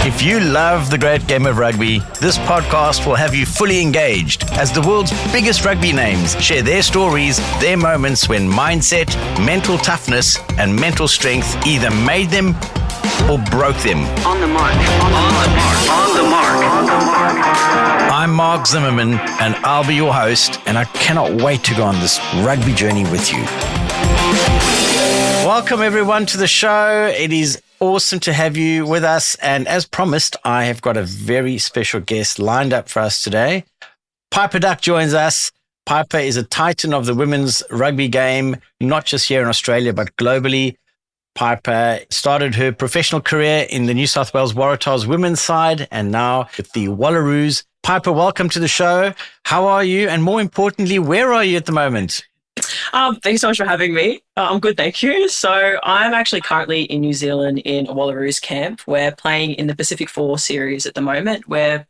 If you love the great game of rugby, this podcast will have you fully engaged as the world's biggest rugby names share their stories, their moments when mindset, mental toughness, and mental strength either made them or broke them. On the mark. On the mark. I'm Mark Zimmerman, and I'll be your host, and I cannot wait to go on this rugby journey with you. Welcome, everyone, to the show. It is awesome to have you with us. And as promised, I have got a very special guest lined up for us today. Piper Duck joins us. Piper is a titan of the women's rugby game, not just here in Australia, but globally. Piper started her professional career in the New South Wales Waratahs women's side and now with the Wallaroos. Piper, welcome to the show. How are you? And more importantly, where are you at the moment? Thank you so much for having me. I'm good, thank you. So I'm actually currently in New Zealand in a Wallaroos camp. We're playing in the Pacific 4 series at the moment. We've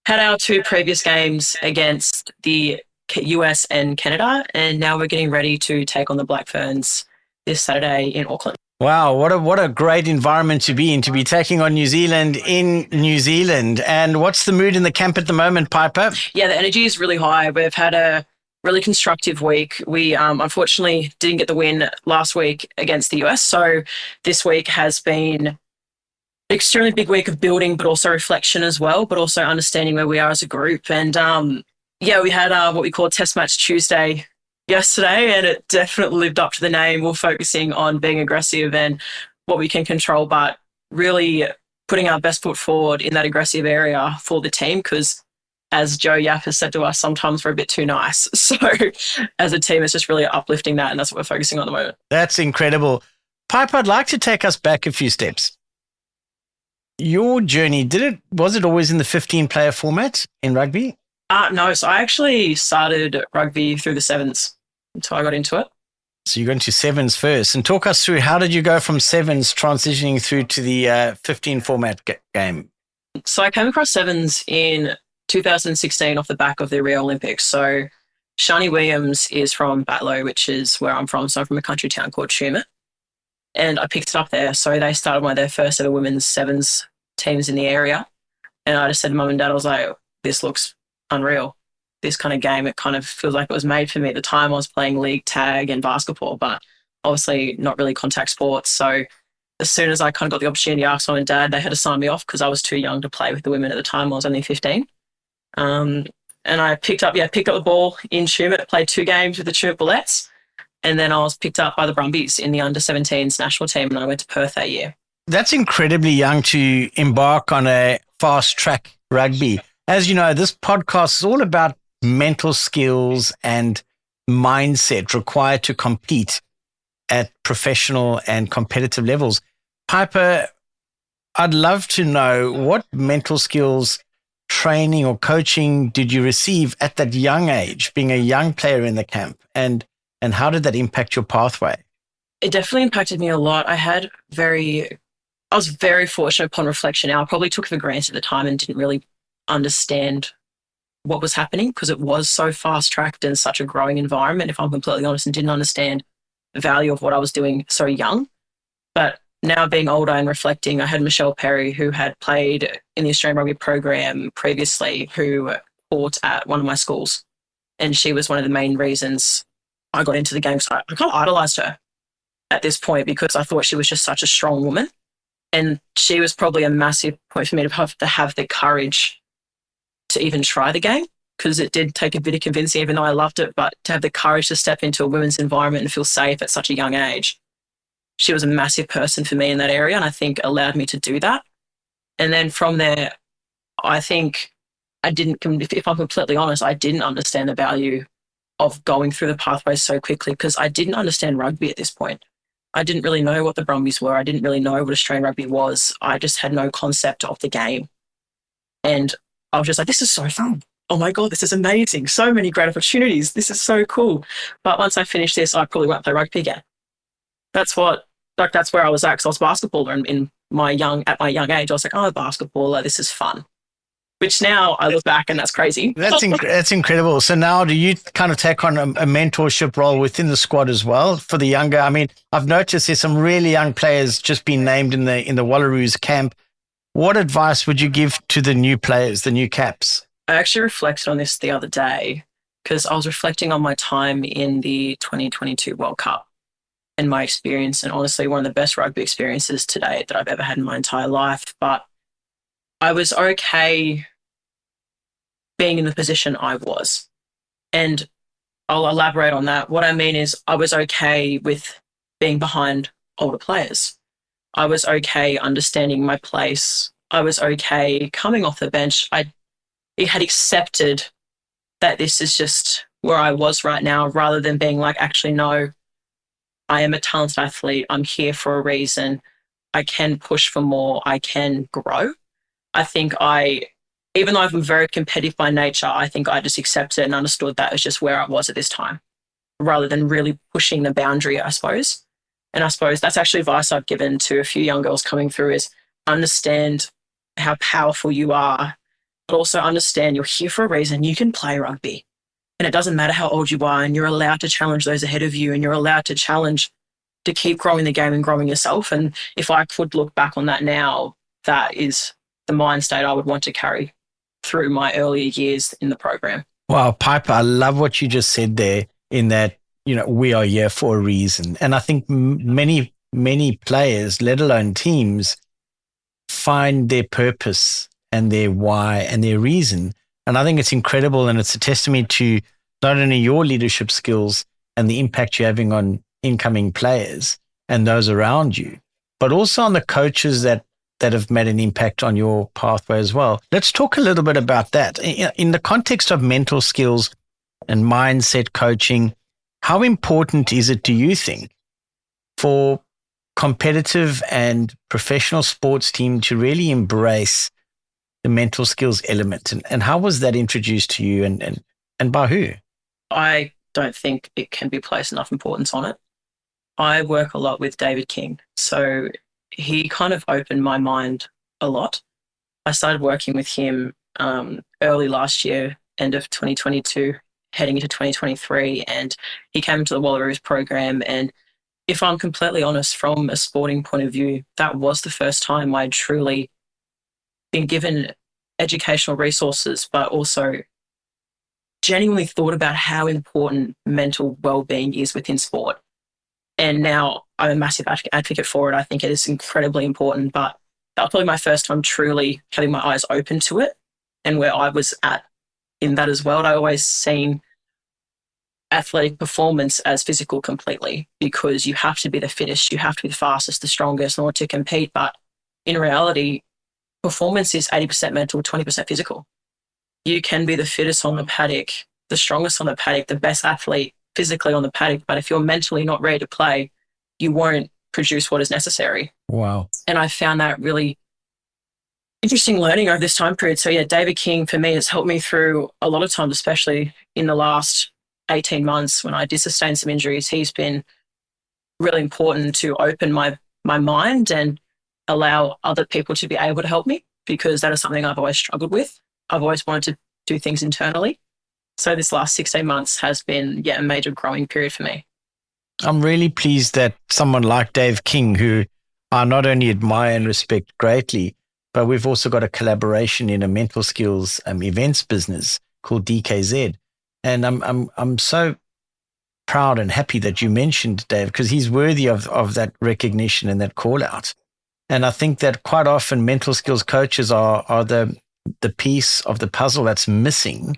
had our two previous games against the US and Canada, and now we're getting ready to take on the Black Ferns this Saturday in Auckland. Wow, what a great environment to be in, to be taking on New Zealand in New Zealand. And what's the mood in the camp at the moment, Piper? Yeah, the energy is really high. We've had a really constructive week. We unfortunately didn't get the win last week against the US. So this week has been an extremely big week of building, but also reflection as well, but also understanding where we are as a group. And we had what we call Test Match Tuesday yesterday, and it definitely lived up to the name. We're focusing on being aggressive and what we can control, but really putting our best foot forward in that aggressive area for the team, because as Joe Yap has said to us, sometimes we're a bit too nice. So as a team, it's just really uplifting that, and that's what we're focusing on at the moment. That's incredible. Piper, I'd like to take us back a few steps. Your journey, was it always in the 15-player format in rugby? No, so I actually started rugby through the sevens until I got into it. So you got into sevens first, and talk us through, how did you go from sevens transitioning through to the 15 format game? So I came across sevens in 2016 off the back of the Rio Olympics. So Shani Williams is from Batlow, which is where I'm from. So I'm from a country town called Tumut. And I picked it up there. So they started one of their first ever women's sevens teams in the area. And I just said to mum and dad, I was like, this looks unreal. This kind of game, it kind of feels like it was made for me. At the time I was playing league tag and basketball, but obviously not really contact sports. So as soon as I kind of got the opportunity to ask mum and dad, they had to sign me off because I was too young to play with the women at the time. I was only 15. And I picked up the ball in Tumut, played 2 games with the Tumut Bullets, and then I was picked up by the Brumbies in the under-17s national team, and I went to Perth that year. That's incredibly young to embark on a fast-track rugby. As you know, this podcast is all about mental skills and mindset required to compete at professional and competitive levels. Piper, I'd love to know, what mental skills training or coaching did you receive at that young age, being a young player in the camp, and how did that impact your pathway? It definitely impacted me a lot. I was very fortunate upon reflection. Now, I probably took it for granted at the time and didn't really understand what was happening because it was so fast-tracked and such a growing environment, if I'm completely honest, and didn't understand the value of what I was doing so young. But now being older and reflecting, I had Michelle Perry, who had played in the Australian rugby program previously, who taught at one of my schools. And she was one of the main reasons I got into the game. So I kind of idolized her at this point because I thought she was just such a strong woman. And she was probably a massive point for me to have the courage to even try the game, because it did take a bit of convincing, even though I loved it, but to have the courage to step into a women's environment and feel safe at such a young age. She was a massive person for me in that area, and I think allowed me to do that. And then from there, I think if I'm completely honest, I didn't understand the value of going through the pathway so quickly because I didn't understand rugby at this point. I didn't really know what the Brumbies were. I didn't really know what Australian rugby was. I just had no concept of the game. And I was just like, this is so fun. Oh my God, this is amazing. So many great opportunities. This is so cool. But once I finish this, I probably won't play rugby again. That's where I was at, because I was a basketballer and at my young age, I was like, oh, basketballer, this is fun. Which now I look back and that's crazy. That's incredible. So now do you kind of take on a mentorship role within the squad as well for the younger? I mean, I've noticed there's some really young players just been named in the Wallaroos camp. What advice would you give to the new players, the new caps? I actually reflected on this the other day because I was reflecting on my time in the 2022 World Cup and my experience, and honestly, one of the best rugby experiences to date that I've ever had in my entire life. But I was okay being in the position I was. And I'll elaborate on that. What I mean is I was okay with being behind older players. I was okay understanding my place. I was okay coming off the bench. I had accepted that this is just where I was right now, rather than being like, actually, no, I am a talented athlete. I'm here for a reason. I can push for more. I can grow. I think even though I'm very competitive by nature, I think I just accepted and understood that was just where I was at this time, rather than really pushing the boundary, I suppose. And I suppose that's actually advice I've given to a few young girls coming through is understand how powerful you are, but also understand you're here for a reason. You can play rugby and it doesn't matter how old you are, and you're allowed to challenge those ahead of you, and you're allowed to challenge to keep growing the game and growing yourself. And if I could look back on that now, that is the mind state I would want to carry through my earlier years in the program. Wow, Piper, I love what you just said there in that, we are here for a reason. And I think many, many players, let alone teams, find their purpose and their why and their reason. And I think it's incredible, and it's a testament to not only your leadership skills and the impact you're having on incoming players and those around you, but also on the coaches that have made an impact on your pathway as well. Let's talk a little bit about that. In the context of mental skills and mindset coaching, how important is it, do you think, for competitive and professional sports team to really embrace the mental skills element? And how was that introduced to you and by who? I don't think it can be placed enough importance on it. I work a lot with David King. So he kind of opened my mind a lot. I started working with him early last year, end of 2022, heading into 2023, and he came to the Wallaroos program. And if I'm completely honest, from a sporting point of view, that was the first time I'd truly been given educational resources, but also genuinely thought about how important mental well-being is within sport. And now I'm a massive advocate for it. I think it is incredibly important, but that was probably my first time truly having my eyes open to it and where I was at in that as well. I always seen athletic performance as physical completely, because you have to be the fittest, you have to be the fastest, the strongest in order to compete. But in reality, performance is 80% mental, 20% physical. You can be the fittest on the paddock, the strongest on the paddock, the best athlete physically on the paddock, but if you're mentally not ready to play, you won't produce what is necessary. Wow. And I found that really interesting learning over this time period. So yeah, David King for me has helped me through a lot of times, especially in the last 18 months when I did sustain some injuries. He's been really important to open my mind and allow other people to be able to help me, because that is something I've always struggled with. I've always wanted to do things internally. So this last 16 months has been, a major growing period for me. I'm really pleased that someone like Dave King, who I not only admire and respect greatly, but we've also got a collaboration in a mental skills events business called DKZ. And I'm so proud and happy that you mentioned Dave, because he's worthy of that recognition and that call out. And I think that quite often mental skills coaches are the piece of the puzzle that's missing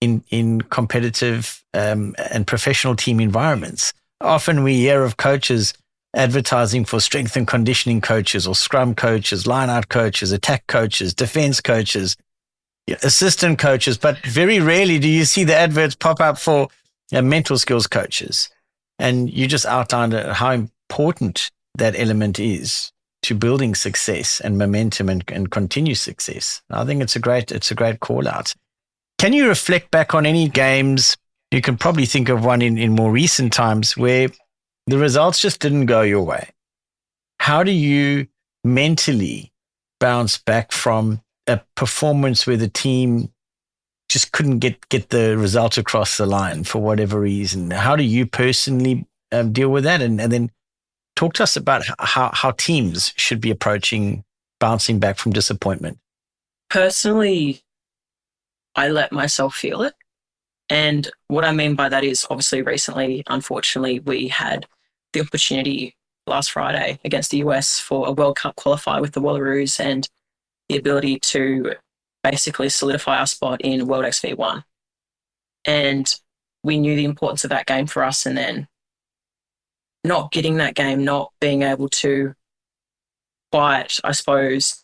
in competitive and professional team environments. Often we hear of coaches advertising for strength and conditioning coaches or scrum coaches, line-out coaches, attack coaches, defense coaches, assistant coaches, but very rarely do you see the adverts pop up for mental skills coaches. And you just outlined how important that element is to building success and momentum and continued success. I think it's a great call out. Can you reflect back on any games? You can probably think of one in more recent times where the results just didn't go your way. How do you mentally bounce back from a performance where the team just couldn't get the result across the line for whatever reason? How do you personally deal with that? And then talk to us about how teams should be approaching bouncing back from disappointment? Personally, I let myself feel it. And what I mean by that is obviously recently, unfortunately, we had the opportunity last Friday against the US for a World Cup qualifier with the Wallaroos and the ability to basically solidify our spot in World XV1. And we knew the importance of that game for us. And then not getting that game, not being able to quite, I suppose,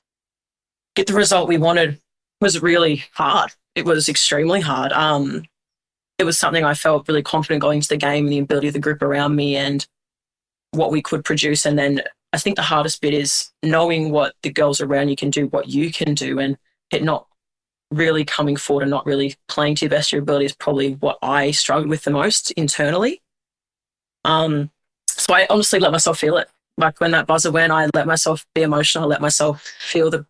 get the result we wanted was really hard. It was extremely hard. It was something I felt really confident going into the game and the ability of the group around me and what we could produce. And then I think the hardest bit is knowing what the girls around you can do, what you can do, and it not really coming forward and not really playing to your best of your ability is probably what I struggled with the most internally. So I honestly let myself feel it. Like when that buzzer went, I let myself be emotional. I let myself feel the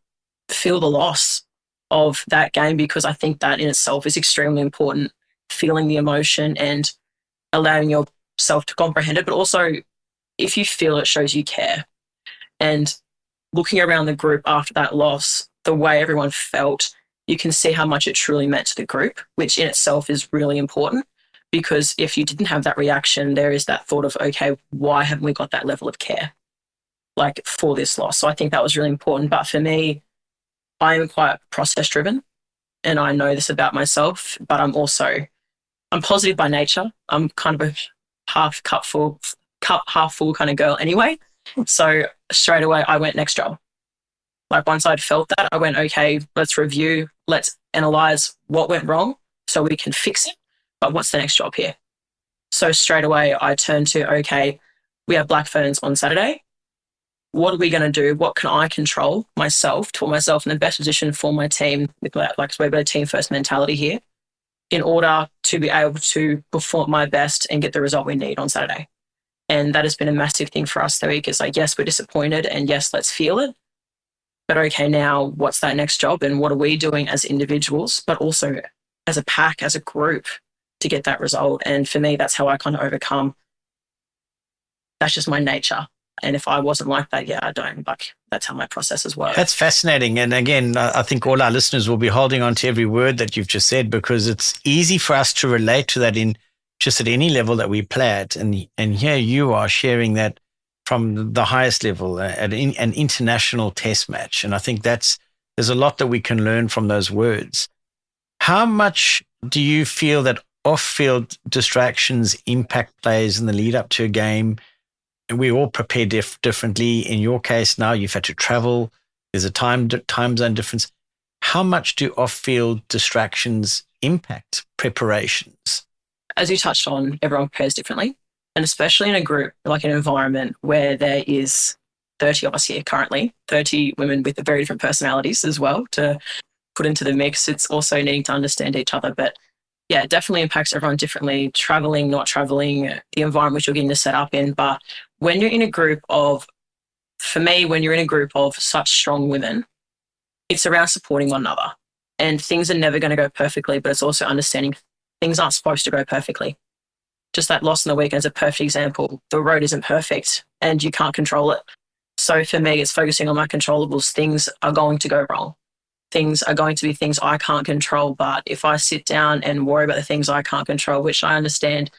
loss of that game, because I think that in itself is extremely important, feeling the emotion and allowing yourself to comprehend it. But also, if you feel it, shows you care. And looking around the group after that loss, the way everyone felt, you can see how much it truly meant to the group, which in itself is really important. Because if you didn't have that reaction, there is that thought of, okay, why haven't we got that level of care like for this loss? So I think that was really important. But for me, I am quite process driven and I know this about myself, but I'm positive by nature. I'm kind of a cup half full kind of girl anyway. So straight away I went next job. Like once I'd felt that, I went, okay, let's review, let's analyze what went wrong so we can fix it. But what's the next job here? So straight away I turned to, okay, we have Black Ferns on Saturday. What are we going to do? What can I control myself to put myself in the best position for my team with like we've got a team first mentality here in order to be able to perform my best and get the result we need on Saturday. And that has been a massive thing for us the week. It's like, yes, we're disappointed and yes, let's feel it. But okay, now what's that next job and what are we doing as individuals, but also as a pack, as a group to get that result? And for me, that's how I kind of overcome. That's just my nature. And if I wasn't like that, yeah, I don't. Like, that's how my processes work. That's fascinating. And again, I think all our listeners will be holding on to every word that you've just said, because it's easy for us to relate to that in just at any level that we play at. And here you are sharing that from the highest level at an international test match. And I think there's a lot that we can learn from those words. How much do you feel that off-field distractions impact players in the lead up to a game? And we all prepare differently. In your case now, you've had to travel. There's a time zone difference. How much do off-field distractions impact preparations? As you touched on, everyone prepares differently. And especially in a group, like an environment where there is 30 of us here currently, 30 women with very different personalities as well to put into the mix. It's also needing to understand each other. But yeah, it definitely impacts everyone differently, traveling, not traveling, the environment which you're getting to set up in. But when you're in a group of, for me, when you're in a group of such strong women, it's around supporting one another. And things are never going to go perfectly, but it's also understanding things aren't supposed to go perfectly. Just that loss in the weekend is a perfect example. The road isn't perfect and you can't control it. So for me, it's focusing on my controllables. Things are going to go wrong. Things are going to be things I can't control. But if I sit down and worry about the things I can't control, which I understand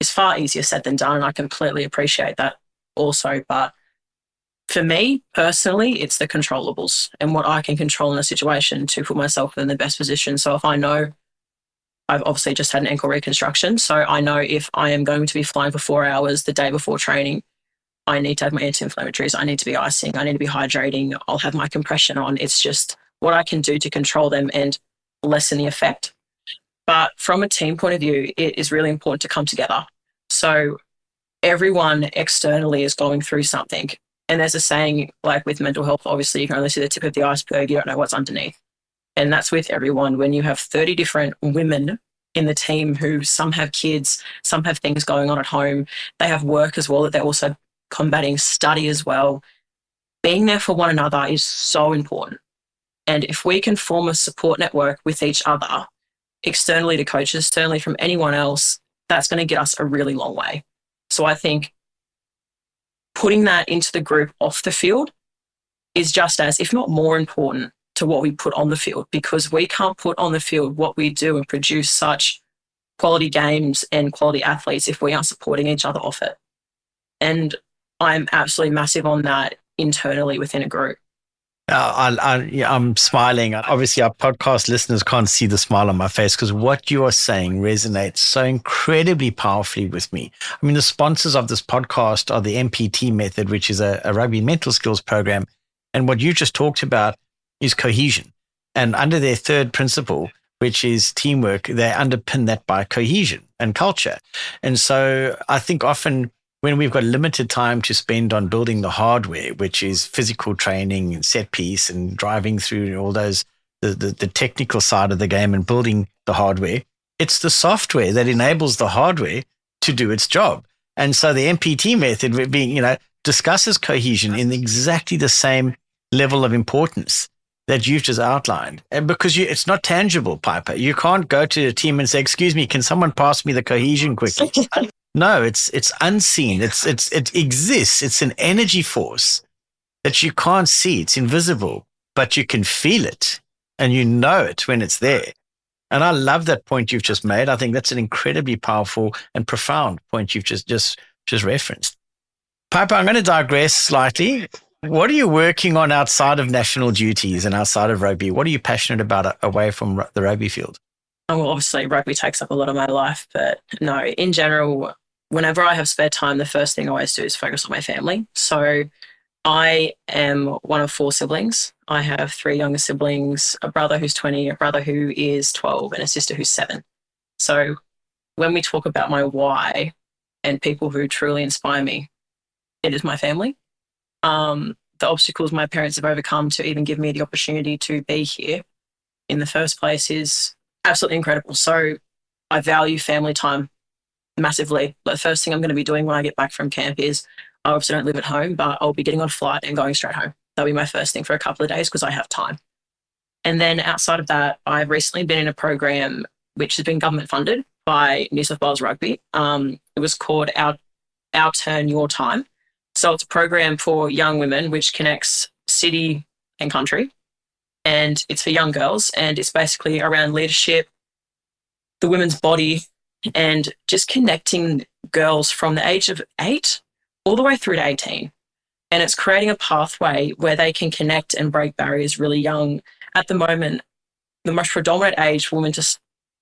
is far easier said than done, and I completely appreciate that also. But for me personally, it's the controllables and what I can control in a situation to put myself in the best position. So if I know I've obviously just had an ankle reconstruction, so I know if I am going to be flying for 4 hours the day before training, I need to have my anti-inflammatories, I need to be icing, I need to be hydrating, I'll have my compression on. It's just what I can do to control them and lessen the effect. But from a team point of view, it is really important to come together. So everyone externally is going through something. And there's a saying, like with mental health, obviously you can only see the tip of the iceberg, you don't know what's underneath. And that's with everyone. When you have 30 different women in the team who some have kids, some have things going on at home, they have work as well that they're also combating, study as well. Being there for one another is so important. And if we can form a support network with each other, externally to coaches, externally from anyone else, that's going to get us a really long way. So I think putting that into the group off the field is just as, if not more important to what we put on the field, because we can't put on the field what we do and produce such quality games and quality athletes if we aren't supporting each other off it. And I'm absolutely massive on that internally within a group. I'm smiling. Obviously, our podcast listeners can't see the smile on my face because what you are saying resonates so incredibly powerfully with me. I mean, the sponsors of this podcast are the MPT Method, which is a rugby mental skills program. And what you just talked about is cohesion. And under their third principle, which is teamwork, they underpin that by cohesion and culture. And so I think often when we've got limited time to spend on building the hardware, which is physical training and set piece and driving through all those, the technical side of the game and building the hardware, it's the software that enables the hardware to do its job. And so the MPT method being, discusses cohesion in exactly the same level of importance that you've just outlined. And because it's not tangible, Piper. You can't go to a team and say, excuse me, can someone pass me the cohesion quickly? No, it's unseen. It exists. It's an energy force that you can't see. It's invisible, but you can feel it and you know it when it's there. And I love that point you've just made. I think that's an incredibly powerful and profound point you've just referenced. Piper, I'm going to digress slightly. What are you working on outside of national duties and outside of rugby? What are you passionate about away from the rugby field? Well, obviously, rugby takes up a lot of my life, but no, in general, whenever I have spare time, the first thing I always do is focus on my family. So I am one of 4 siblings. I have 3 younger siblings, a brother who's 20, a brother who is 12, and a sister who's 7. So when we talk about my why and people who truly inspire me, it is my family. The obstacles my parents have overcome to even give me the opportunity to be here in the first place is absolutely incredible. So I value family time massively. The first thing I'm going to be doing when I get back from camp is I obviously don't live at home, but I'll be getting on a flight and going straight home. That'll be my first thing for a couple of days because I have time. And then outside of that, I've recently been in a program which has been government funded by New South Wales Rugby. It was called Our Turn, Your Time. So it's a program for young women which connects city and country, and it's for young girls, and it's basically around leadership, the women's body, and just connecting girls from the age of 8 all the way through to 18. And it's creating a pathway where they can connect and break barriers really young. At the moment, the most predominant age for women to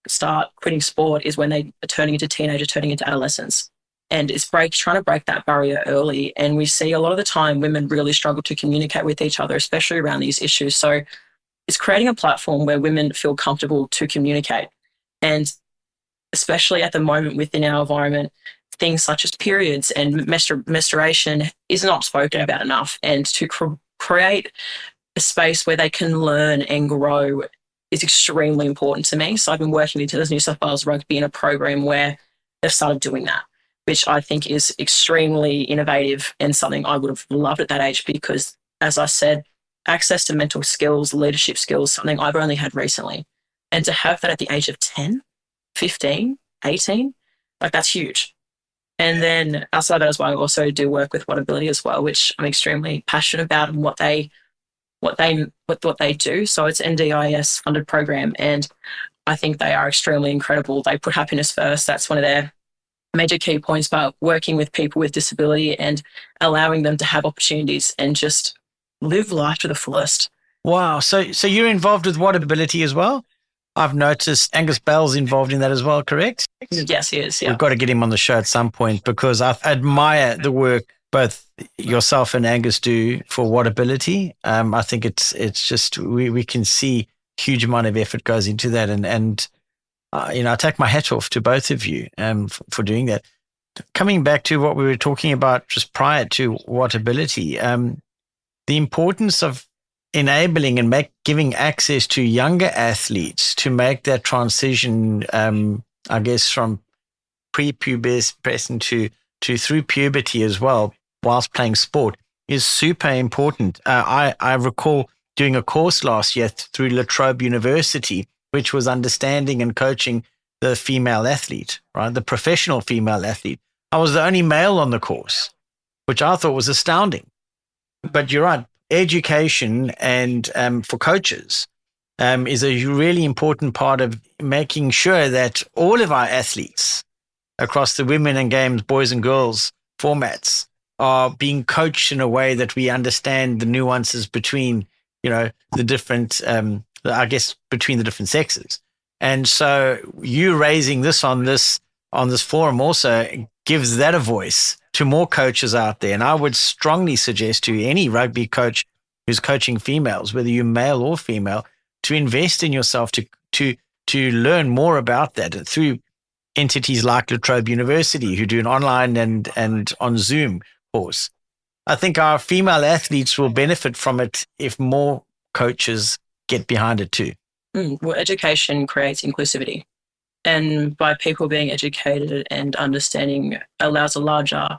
start quitting sport is when they are turning into teenager, turning into adolescence. And it's trying to break that barrier early. And we see a lot of the time women really struggle to communicate with each other, especially around these issues. So it's creating a platform where women feel comfortable to communicate. And especially at the moment within our environment, things such as periods and menstruation is not spoken about enough. And to create a space where they can learn and grow is extremely important to me. So I've been working with New South Wales Rugby in a program where they've started doing that, which I think is extremely innovative and something I would have loved at that age because, as I said, access to mental skills, leadership skills, something I've only had recently. And to have that at the age of 10, 15, 18, that's huge. And then outside that as well, I also do work with Whatability as well, which I'm extremely passionate about and what they do. So it's NDIS funded program, and I think they are extremely incredible. They put happiness first. That's one of their major key points about working with people with disability and allowing them to have opportunities and just live life to the fullest. Wow. So you're involved with Whatability as well? I've noticed Angus Bell's involved in that as well, correct? Yes, he is. Yeah. We've got to get him on the show at some point because I admire the work both yourself and Angus do for Whatability. I think it's just, we can see huge amount of effort goes into that. And I take my hat off to both of you for doing that. Coming back to what we were talking about just prior to Whatability, the importance of enabling and giving access to younger athletes to make that transition, I guess, from pre-pubescent to through puberty as well, whilst playing sport, is super important. I recall doing a course last year through La Trobe University, which was understanding and coaching the female athlete, right? The professional female athlete. I was the only male on the course, which I thought was astounding. But you're right. education and for coaches is a really important part of making sure that all of our athletes across the women and games, boys and girls formats are being coached in a way that we understand the nuances between, the different, I guess, between the different sexes. And so you raising this on this forum also gives that a voice to more coaches out there. And I would strongly suggest to any rugby coach who's coaching females, whether you're male or female, to invest in yourself to learn more about that through entities like La Trobe University, who do an online and on Zoom course. I think our female athletes will benefit from it if more coaches get behind it too. Well, education creates inclusivity. And by people being educated and understanding allows a larger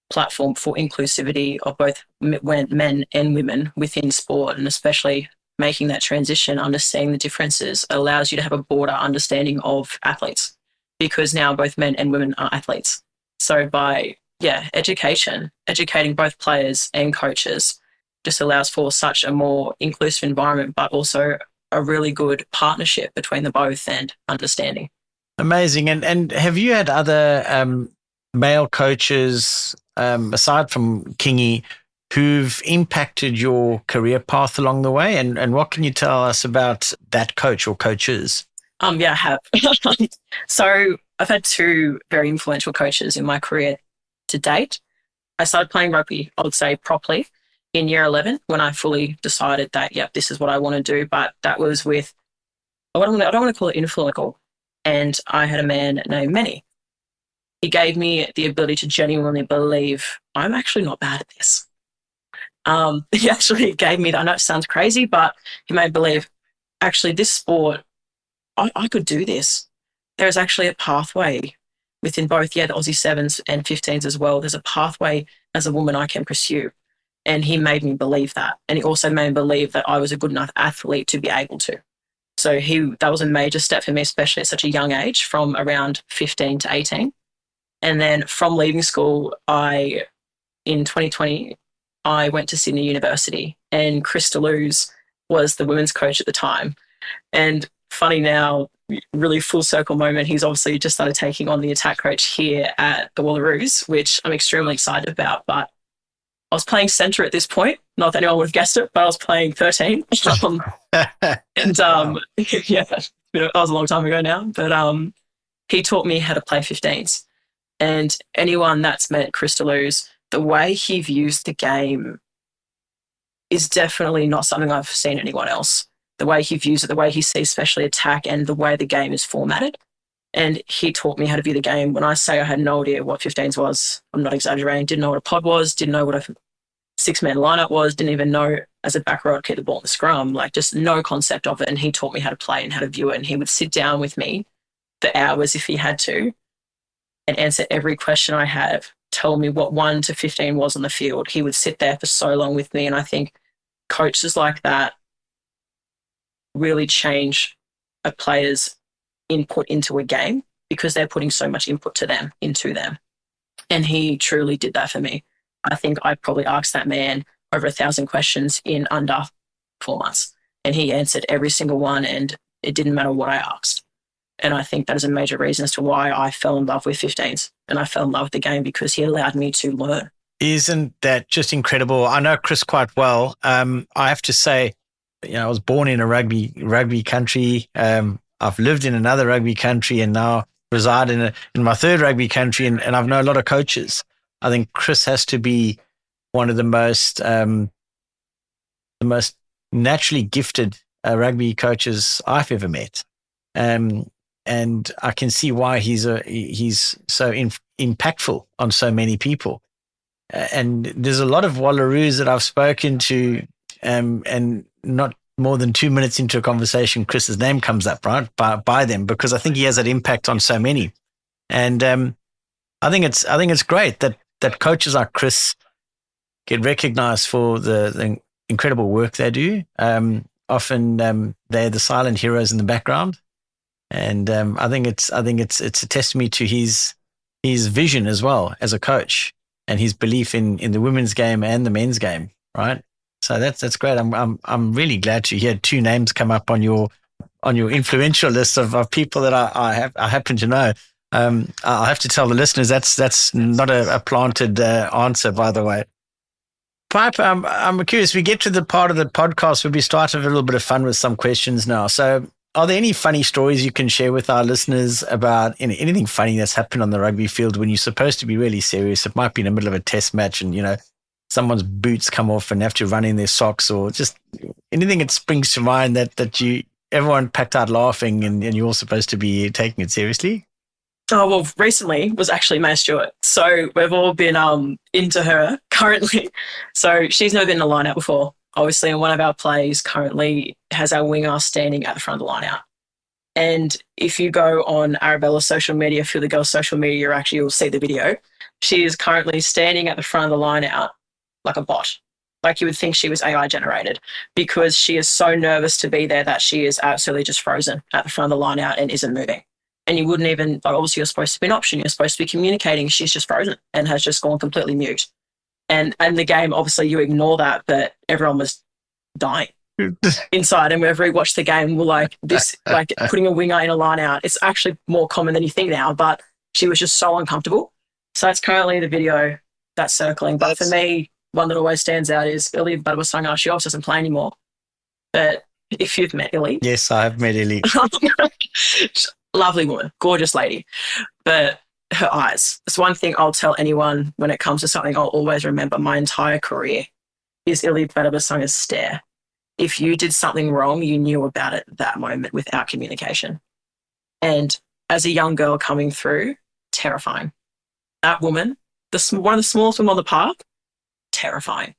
platform for inclusivity of both men and women within sport, and especially making that transition, understanding the differences allows you to have a broader understanding of athletes, because now both men and women are athletes. So by educating both players and coaches just allows for such a more inclusive environment, but also a really good partnership between the both and understanding. Amazing. And have you had other male coaches, aside from Kingy, who've impacted your career path along the way? And what can you tell us about that coach or coaches? Yeah, I have. So I've had two very influential coaches in my career to date. I started playing rugby, I would say, properly in year 11 when I fully decided that, this is what I want to do. But that was with, I don't want to call it influential. And I had a man named Manny. He gave me the ability to genuinely believe I'm actually not bad at this. He actually gave me that. I know it sounds crazy, but he made me believe, actually, this sport, I could do this. There's actually a pathway within both, the Aussie 7s and 15s as well. There's a pathway as a woman I can pursue. And he made me believe that. And he also made me believe that I was a good enough athlete to be able to. So that was a major step for me, especially at such a young age, from around 15 to 18. And then from leaving school, in 2020, I went to Sydney University, and Chris Deleuze was the women's coach at the time. And funny now, really full circle moment, he's obviously just started taking on the attack coach here at the Wallaroos, which I'm extremely excited about. But I was playing centre at this point. Not that anyone would have guessed it, but I was playing 13. That was a long time ago now. But he taught me how to play 15s. And anyone that's met Chris Deleuze, the way he views the game is definitely not something I've seen anyone else. The way he views it, the way he sees especially attack, and the way the game is formatted. And he taught me how to view the game. When I say I had no idea what 15s was, I'm not exaggerating. Didn't know what a pod was, didn't know what a six-man lineup was, didn't even know as a back row I'd keep the ball in the scrum, just no concept of it. And he taught me how to play and how to view it. And he would sit down with me for hours if he had to and answer every question I have, tell me what 1 to 15 was on the field. He would sit there for so long with me. And I think coaches like that really change a player's input into a game, because they're putting so much input into them. And he truly did that for me. I think I probably asked that man over 1,000 questions in under 4 months, and he answered every single one, and it didn't matter what I asked. And I think that is a major reason as to why I fell in love with 15s, and I fell in love with the game, because he allowed me to learn. Isn't that just incredible? I know Chris quite well. I have to say, I was born in a rugby country. I've lived in another rugby country and now reside in my third rugby country, and I've known a lot of coaches. I think Chris has to be one of the most naturally gifted rugby coaches I've ever met. And I can see why he's so impactful on so many people. And there's a lot of Wallaroos that I've spoken to, and not more than 2 minutes into a conversation, Chris's name comes up, right, by them, because I think he has that impact on so many. And I think it's great that coaches like Chris get recognized for the incredible work they do. Often they're the silent heroes in the background, and I think it's a testimony to his vision as well as a coach, and his belief in the women's game and the men's game, right? So that's great. I'm really glad to hear two names come up on your influential list of people that I happen to know. I'll have to tell the listeners that's not a planted answer, by the way. Piper, I'm curious. We get to the part of the podcast where we start a little bit of fun with some questions now. So, are there any funny stories you can share with our listeners about anything funny that's happened on the rugby field when you're supposed to be really serious? It might be in the middle of a test match and, someone's boots come off and have to run in their socks, or just anything that springs to mind that everyone packed out laughing and you're all supposed to be taking it seriously? Oh, well, recently was actually May Stewart. So we've all been into her currently. So she's never been in a line out before. Obviously, and one of our plays currently has our winger standing at the front of the line out. And if you go on Arabella's social media, Feel the Girls' social media, you'll see the video. She is currently standing at the front of the line out like a bot. Like you would think she was AI generated, because she is so nervous to be there that she is absolutely just frozen at the front of the line out and isn't moving. And you wouldn't even, obviously you're supposed to be an option, you're supposed to be communicating. She's just frozen and has just gone completely mute. And the game, obviously you ignore that, but everyone was dying inside. And whenever we watched the game, we're like, putting a winger in a line out, it's actually more common than you think now, but she was just so uncomfortable. So that's currently the video that's circling. But for me, one that always stands out is Illy Badawasanga. She obviously doesn't play anymore. But if you've met Illy. Yes, I have met Illy. Lovely woman, gorgeous lady. But her eyes. It's one thing I'll tell anyone when it comes to something I'll always remember my entire career is Illy Badabasanga's stare. If you did something wrong, you knew about it that moment without communication. And as a young girl coming through, terrifying. That woman, one of the smallest women on the park, terrifying.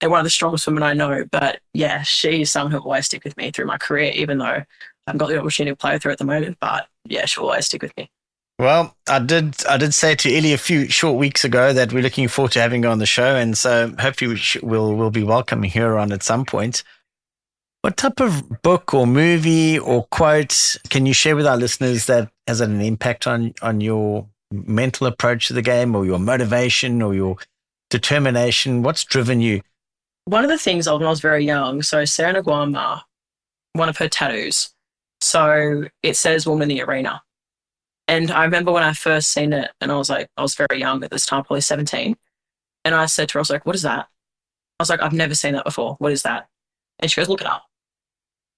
And one of the strongest women I know. But yeah, she's someone who will always stick with me through my career, even though I haven't got the opportunity to play with her at the moment. But yeah, she'll always stick with me. Well, I did say to Illy a few short weeks ago that we're looking forward to having her on the show, and so hopefully we'll be welcoming her on at some point. What type of book or movie or quote can you share with our listeners that has had an impact on your mental approach to the game, or your motivation, or your determination? What's driven you? One of the things when I was very young, so Sarah Nguama, one of her tattoos, so it says "Woman in the Arena." And I remember when I first seen it, and I was very young at this time, probably 17. And I said to her, I was like, "What is that?" I was like, "I've never seen that before. What is that?" And she goes, "Look it up.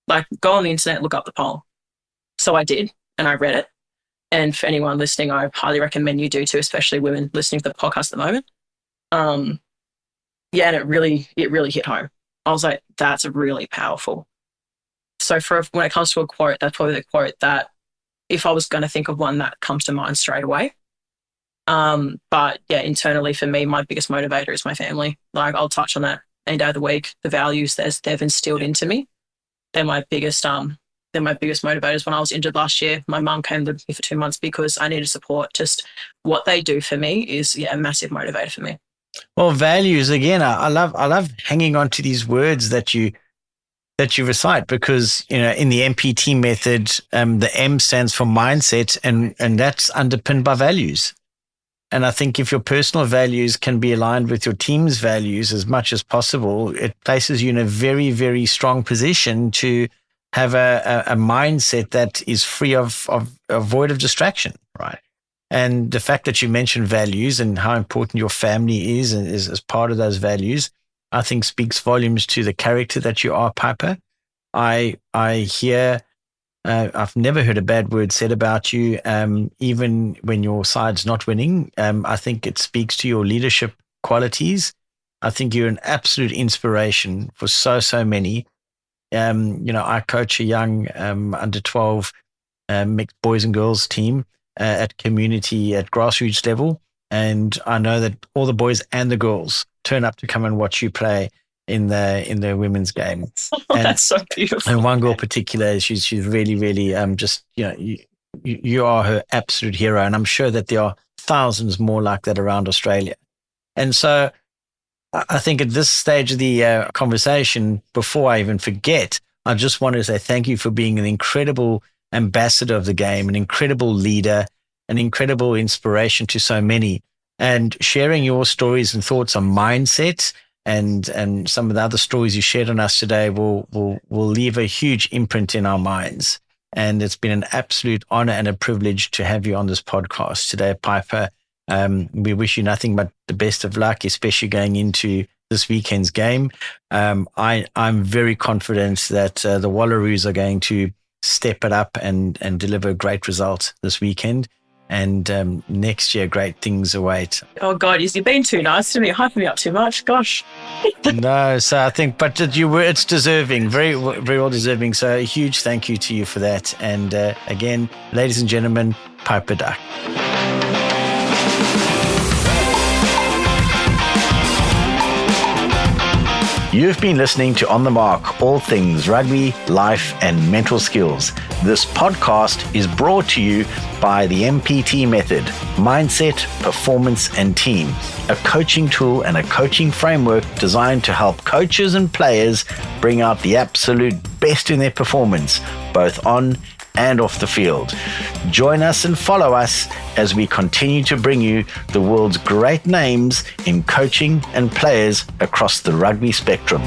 Like, go on the internet, look up the poem." So I did, and I read it. And for anyone listening, I highly recommend you do too, especially women listening to the podcast at the moment. And it really hit home. I was like, that's really powerful. So when it comes to a quote, that's probably the quote that, if I was going to think of one, that comes to mind straight away. But yeah, internally for me, my biggest motivator is my family. Like, I'll touch on that any day of the week. The values they've instilled into me, they're my biggest motivators. When I was injured last year, my mum came to me for 2 months because I needed support. Just what they do for me is a massive motivator for me. Well, values again. I love hanging on to these words that you recite, because in the MPT method, the M stands for mindset, and that's underpinned by values. And I think if your personal values can be aligned with your team's values as much as possible, it places you in a very, very strong position to have a mindset that is free of void of distraction, right? And the fact that you mentioned values and how important your family is as part of those values, I think speaks volumes to the character that you are, Piper. I hear, I've never heard a bad word said about you, even when your side's not winning. I think it speaks to your leadership qualities. I think you're an absolute inspiration for so many. I coach a young under 12 mixed boys and girls team at grassroots level. And I know that all the boys and the girls turn up to come and watch you play in the women's game. That's so beautiful. And one girl in particular, she's really, really you are her absolute hero. And I'm sure that there are thousands more like that around Australia. And so I think at this stage of the conversation, before I even forget, I just want to say thank you for being an incredible ambassador of the game, an incredible leader, an incredible inspiration to so many, and sharing your stories and thoughts on mindset and some of the other stories you shared on us today will leave a huge imprint in our minds. And it's been an absolute honor and a privilege to have you on this podcast today, Piper. We wish you nothing but the best of luck, especially going into this weekend's game. I'm very confident that the Wallaroos are going to step it up and deliver a great result this weekend. And next year, great things await. Oh, God, you've been too nice to me, hyping me up too much. Gosh. No, so I think, but it's deserving, very, very well deserving. So a huge thank you to you for that. And again, ladies and gentlemen, Piper Duck. You've been listening to On the Mark, all things rugby, life, and mental skills. This podcast is brought to you by the MPT Method, Mindset, Performance, and Team, a coaching tool and a coaching framework designed to help coaches and players bring out the absolute best in their performance, both on and off the field. Join us and follow us as we continue to bring you the world's great names in coaching and players across the rugby spectrum.